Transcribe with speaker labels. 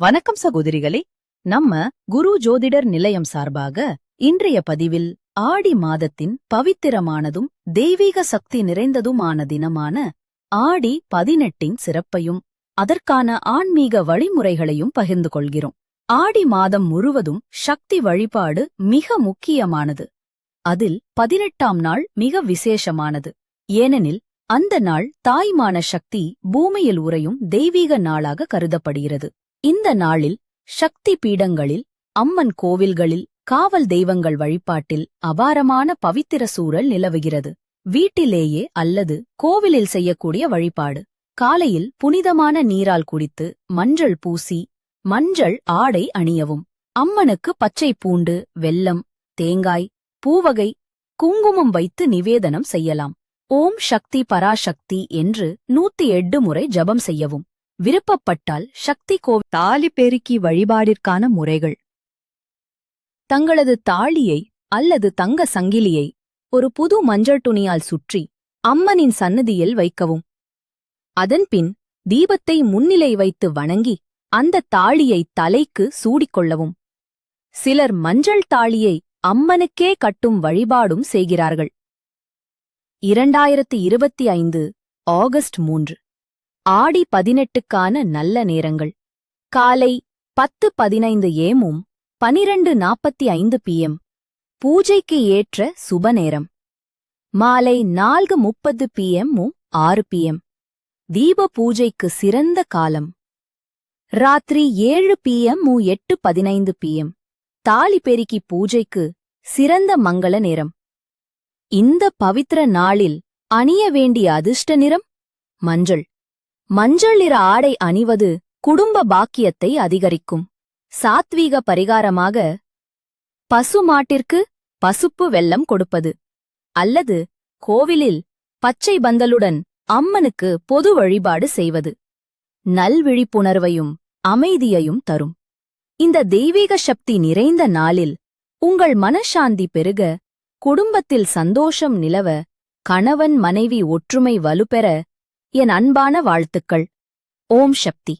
Speaker 1: வணக்கம் சகோதரிகளே. நம்ம குரு ஜோதிடர் நிலையம் சார்பாக இன்றைய பதிவில் ஆடி மாதத்தின் பவித்திரமானதும் தெய்வீக சக்தி நிறைந்ததுமான தினமான ஆடி 18 சிறப்பையும் அதற்கான ஆன்மீக வழிமுறைகளையும் பகிர்ந்து கொள்கிறோம். ஆடி மாதம் முழுவதும் சக்தி வழிபாடு மிக முக்கியமானது. அதில் 18ஆம் நாள் மிக விசேஷமானது. ஏனெனில் அந்த நாள் தாய்மான சக்தி பூமியில் உறையும் தெய்வீக நாளாக கருதப்படுகிறது. இந்த நாளில் சக்தி பீடங்களில், அம்மன் கோவில்களில், காவல் தெய்வங்கள் வழிபாட்டில் அபாரமான பவித்திர சூழல் நிலவுகிறது. வீட்டிலேயே அல்லது கோவிலில் செய்யக்கூடிய வழிபாடு. காலையில் புனிதமான நீரால் குடித்து மஞ்சள் பூசி மஞ்சள் ஆடை அணியவும். அம்மனுக்கு பச்சை பூண்டு, வெல்லம், தேங்காய், பூவகை, குங்குமம் வைத்து நிவேதனம் செய்யலாம். ஓம் சக்தி பராசக்தி என்று 108 முறை ஜபம் செய்யவும். விருப்பப்பட்டால் சக்தி கோவில் தாலி பெருக்கி வழிபாடிற்கான முறைகள். தங்களது தாலியை அல்லது தங்க சங்கிலியை ஒரு புது மஞ்சள் துணியால் சுற்றி அம்மனின் சன்னதியில் வைக்கவும். அதன்பின் தீபத்தை முன்னிலை வைத்து வணங்கி அந்த தாலியை தலைக்கு சூடிக்கொள்ளவும். சிலர் மஞ்சள் தாலியை அம்மனுக்கே கட்டும் வழிபாடும் செய்கிறார்கள். 2025 ஆகஸ்ட் 3 ஆடி 18க்கான நல்ல நேரங்கள். காலை 10:15 AM 12:45 PM பூஜைக்கு ஏற்ற சுப நேரம். மாலை 4:30 PM 6 PM தீப பூஜைக்கு சிறந்த காலம். ராத்திரி 7 PM 8:15 PM தாலி பெருக்கி பூஜைக்கு சிறந்த மங்கள நேரம். இந்த பவித்திர நாளில் அணிய வேண்டிய அதிர்ஷ்ட நிறம் மஞ்சள். மஞ்சள் நிற ஆடை அணிவது குடும்ப பாக்கியத்தை அதிகரிக்கும். சாத்வீக பரிகாரமாக பசுமாட்டிற்கு பசுப்பு வெல்லம் கொடுப்பது அல்லது கோவிலில் பச்சை பந்தலுடன் அம்மனுக்கு பொது வழிபாடு செய்வது நல்விழிப்புணர்வையும் அமைதியையும் தரும். இந்த தெய்வீக சக்தி நிறைந்த நாளில் உங்கள் மனசாந்தி பெருக, குடும்பத்தில் சந்தோஷம் நிலவ, கணவன் மனைவி ஒற்றுமை வலுப்பெற என் அன்பான வாழ்த்துக்கள். ஓம் சக்தி.